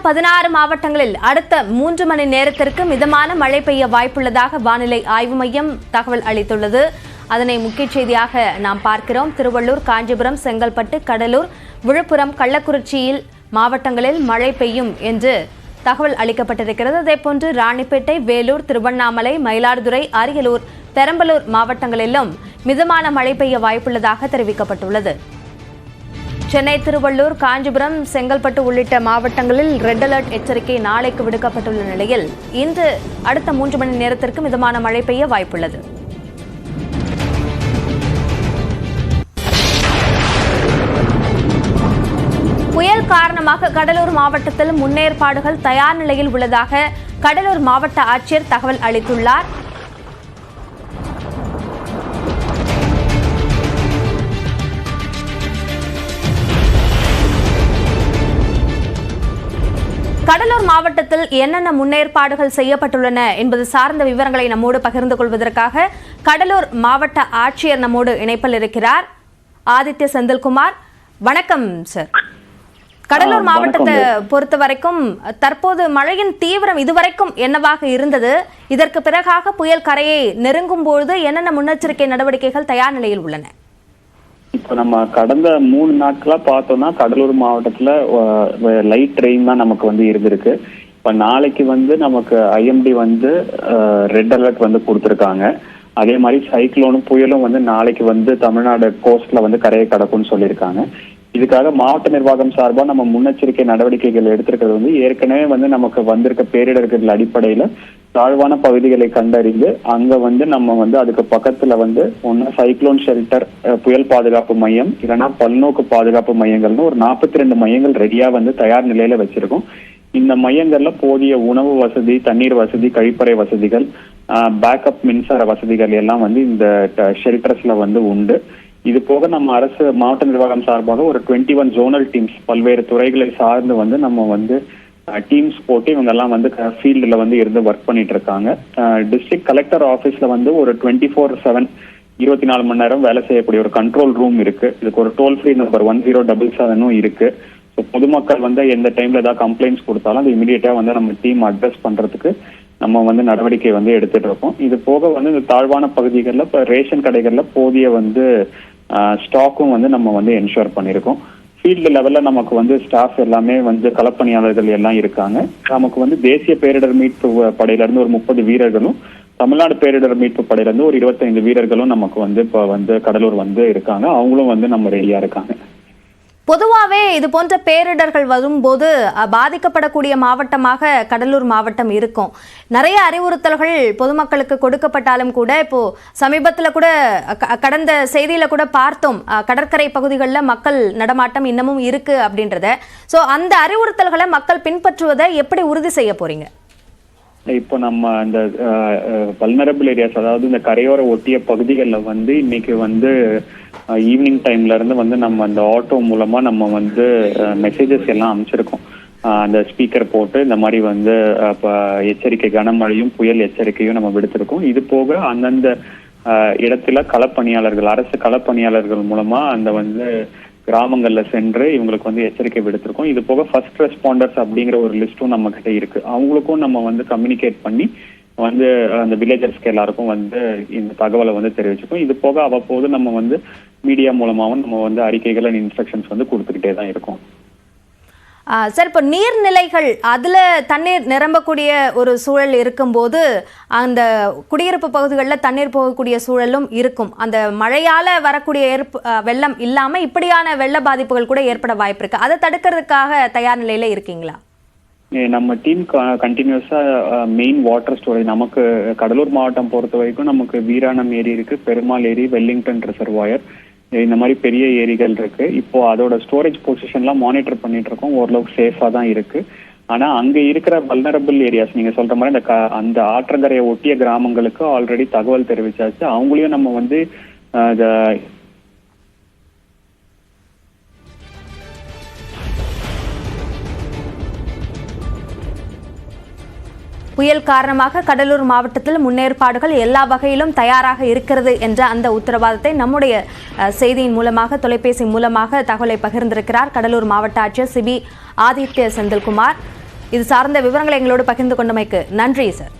16 மாவட்டங்களில் அடுத்த 3 மணி நேரத்திற்கு மிதமான மழை பெய்ய வாய்ப்புள்ளதாக வானிலை ஆய்வு மையம் தகவல் அளித்துள்ளது. அதனை முக்கிய செய்தியாக நாம் பார்க்கிறோம். திருவள்ளூர், காஞ்சிபுரம், செங்கல்பட்டு, கடலூர், விழுப்புரம், கள்ளக்குறிச்சியில் மாவட்டங்களில் மழை பெய்யும் என்று தகவல் அளிக்கப்பட்டிருக்கிறது. அதேபோன்று ராணிப்பேட்டை, வேலூர், திருவண்ணாமலை, மயிலாடுதுறை, அரியலூர், பெரம்பலூர் மாவட்டங்களிலும் மிதமான மழை பெய்ய வாய்ப்புள்ளதாக தெரிவிக்கப்பட்டுள்ளது. சென்னை, திருவள்ளூர், காஞ்சிபுரம், செங்கல்பட்டு உள்ளிட்ட மாவட்டங்களில் ரெட் அலர்ட் எச்சரிக்கை நாளைக்கு விடுக்கப்பட்டுள்ள நிலையில் இன்று அடுத்த 3 மணி நேரத்திற்கு மிதமான மழை பெய்ய வாய்ப்புள்ளது. புயல் காரணமாக கடலூர் மாவட்டத்தில் முன்னேற்பாடுகள் தயார் நிலையில் உள்ளதாக கடலூர் மாவட்ட ஆட்சியர் தகவல் அளித்துள்ளார். கடலூர் மாவட்டத்தில் என்னென்ன முன்னேற்பாடுகள் செய்யப்பட்டுள்ளன என்பது சார்ந்த விவரங்களை நம்மோடு பகிர்ந்து கொள்வதற்காக கடலூர் மாவட்ட ஆட்சியர் நம்மோடு இணைப்பில் இருக்கிறார். ஆதித்ய செந்தில்குமார், வணக்கம் சார். கடலூர் மாவட்டத்தை பொறுத்த வரைக்கும் தற்போது மழையின் தீவிரம் இதுவரைக்கும் என்னவாக இருந்தது? இதற்கு பிறகாக புயல் கரையை நெருங்கும் பொழுது என்னென்ன முன்னெச்சரிக்கை நடவடிக்கைகள் தயார் நிலையில் உள்ளன? இப்போ நம்ம கடந்த 3 நாட்களா பார்த்தோம்னா கடலூர் மாவட்டத்துல லைட் ரெயின் தான் நமக்கு இருந்திருக்கு. இப்ப நாளைக்கு நமக்கு ஐஎம்டி ரெட் அலர்ட் கொடுத்திருக்காங்க. அதே மாதிரி சைக்ளோனும் புயலும் நாளைக்கு தமிழ்நாடு கோஸ்ட்ல கரையை கடக்கும்னு சொல்லியிருக்காங்க. இதுக்காக மாவட்ட நிர்வாகம் சார்பா நம்ம முன்னெச்சரிக்கை நடவடிக்கைகள் எடுத்திருக்கிறது ஏற்கனவே நமக்கு வந்திருக்க பேரிடர்கள் அடிப்படையில தாழ்வான பகுதிகளை கண்டறிந்து அங்க நம்ம அதுக்கு பக்கத்துல ஒன்னு சைக்ளோன் ஷெல்டர் புயல் பாதுகாப்பு மையம், இல்லைன்னா பல்நோக்கு பாதுகாப்பு மையங்கள்னு ஒரு 42 மையங்கள் ரெடியா தயார் நிலையில வச்சிருக்கோம். இந்த மையங்கள்ல போதிய உணவு வசதி, தண்ணீர் வசதி, கழிப்பறை வசதிகள், பேக்கப் மின்சார வசதிகள் எல்லாம் இந்த ஷெல்டர்ஸ்ல உண்டு. இது போக நம்ம அரசு மாவட்ட நிர்வாகம் சார்பாக ஒரு 21 ஜோனல் டீம்ஸ் பல்வேறு துறைகளை சார்ந்து நம்ம டீம்ஸ் போட்டு இவங்க எல்லாம் ஃபீல்டுல இருந்து ஒர்க் பண்ணிட்டு இருக்காங்க. டிஸ்ட்ரிக்ட் கலெக்டர் ஆபீஸ்ல ஒரு 24/7 24 மணி நேரம் வேலை செய்யக்கூடிய ஒரு கண்ட்ரோல் ரூம் இருக்கு. இதுக்கு ஒரு டோல் ஃப்ரீ நம்பர் 1077 இருக்கு. ஸோ பொதுமக்கள் எந்த டைம்ல ஏதாவது கம்ப்ளைண்ட்ஸ் கொடுத்தாலும் அது இமீடியட்டா நம்ம டீம் அட்ரஸ் பண்றதுக்கு நம்ம நடவடிக்கை எடுத்துட்டு இருக்கோம். இது போக இந்த தாழ்வான பகுதிகளில் இப்போ ரேஷன் கடைகள்ல போதிய ஸ்டாக்கும் நம்ம என்ஷூர் பண்ணியிருக்கோம். ஃபீல்டு லெவல்ல நமக்கு ஸ்டாஃப் எல்லாமே களப்பணியாளர்கள் எல்லாம் இருக்காங்க. நமக்கு தேசிய பேரிடர் மீட்பு படையில இருந்து ஒரு 30 வீரர்களும், தமிழ்நாடு பேரிடர் மீட்பு படையில இருந்து ஒரு 25 வீரர்களும் நமக்கு இப்போ கடலூர் இருக்காங்க. அவங்களும் நம்ம ரெடியா இருக்காங்க. பொதுவாகவே இது போன்ற பேரிடர்கள் வரும்போது பாதிக்கப்படக்கூடிய மாவட்டமாக கடலூர் மாவட்டம் இருக்கும். நிறைய அறிவுறுத்தல்கள் பொதுமக்களுக்கு கொடுக்கப்பட்டாலும் கூட இப்போ சமீபத்தில் கூட கடந்த செய்தியில கூட பார்த்தோம், கடற்கரை பகுதிகளில் மக்கள் நடமாட்டம் இன்னமும் இருக்கு அப்படின்றத. ஸோ அந்த அறிவுறுத்தல்களை மக்கள் பின்பற்றுவதை எப்படி உறுதி செய்ய போறீங்க? இப்போ நம்ம இந்த வல்னரபிள் ஏரியாஸ், அதாவது இந்த கரையோர ஒட்டிய பகுதிகளில் இன்னைக்கு ஈவினிங் டைம்ல இருந்து நம்ம அந்த ஆட்டோ மூலமா நம்ம மெசேஜஸ் எல்லாம் அமைச்சிருக்கோம். அந்த ஸ்பீக்கர் போட்டு இந்த மாதிரி எச்சரிக்கை, கனமழையும் புயல் எச்சரிக்கையும் நம்ம விடுத்திருக்கோம். இது போக அந்தந்த இடத்துல களப்பணியாளர்கள், அரசு களப்பணியாளர்கள் மூலமா அந்த கிராமங்கள்ல சென்று இவங்களுக்கு எச்சரிக்கை விடுத்திருக்கோம். இது போக ஃபர்ஸ்ட் ரெஸ்பாண்டர்ஸ் அப்படிங்கிற ஒரு லிஸ்டும் நம்ம கிட்ட இருக்கு. அவங்களுக்கும் நம்ம கம்யூனிகேட் பண்ணி அந்த வில்லேஜர்ஸ்க்கு எல்லாருக்கும் இந்த தகவலை தெரிவிச்சுக்கோம். இது போக அவ்வப்போது நம்ம மீடியா மூலமாவும் நம்ம அறிக்கைகள் அண்ட் இன்ஸ்ட்ரக்ஷன்ஸ் கொடுத்துக்கிட்டே தான் இருக்கோம். சார், இப்போ நீர்நிலைகள் அதுல தண்ணீர் நிரம்பக்கூடிய ஒரு சூழல் இருக்கும்போது அந்த குடியிருப்பு பகுதிகளில் தண்ணீர் போகக்கூடிய சூழலும் இருக்கும். அந்த மழையால வரக்கூடிய வெள்ளம் இல்லாம இப்படியான வெள்ள பாதிப்புகள் கூட ஏற்பட வாய்ப்பு இருக்கு. அதை தடுக்கிறதுக்காக தயார் நிலையில இருக்கீங்களா? நம்ம டீம் கண்டினியூஸா மெயின் வாட்டர் ஸ்டோரேஜ், நமக்கு கடலூர் மாவட்டம் பொறுத்த வரைக்கும் நமக்கு வீராணம் ஏரி இருக்கு, பெருமாள் ஏரி, வெல்லிங்டன் ரிசர்வாயர், இந்த மாதிரி பெரிய ஏரிகள் இருக்கு. இப்போ அதோட ஸ்டோரேஜ் பொசிஷன்லாம் மானிட்டர் பண்ணிட்டு இருக்கோம். ஓரளவுக்கு சேஃபா தான் இருக்கு. ஆனா அங்க இருக்கிற வல்னரபிள் ஏரியாஸ், நீங்க சொல்ற மாதிரி அந்த ஆற்றங்கரையை ஒட்டிய கிராமங்களுக்கு ஆல்ரெடி தகவல் தெரிவிச்சாச்சு. அவங்களையும் நம்ம புயல் காரணமாக கடலூர் மாவட்டத்தில் முன்னேற்பாடுகள் எல்லா வகையிலும் தயாராக இருக்கிறது என்ற அந்த உத்தரவாதத்தை நம்முடைய செய்தியின் மூலமாக, தொலைபேசி மூலமாக தகவலை பகிர்ந்திருக்கிறார் கடலூர் மாவட்ட ஆட்சியர் சிபி ஆதித்ய செந்தில்குமார். இது சார்ந்த விவரங்களை எங்களோடு பகிர்ந்து கொண்டமைக்கு நன்றி சார்.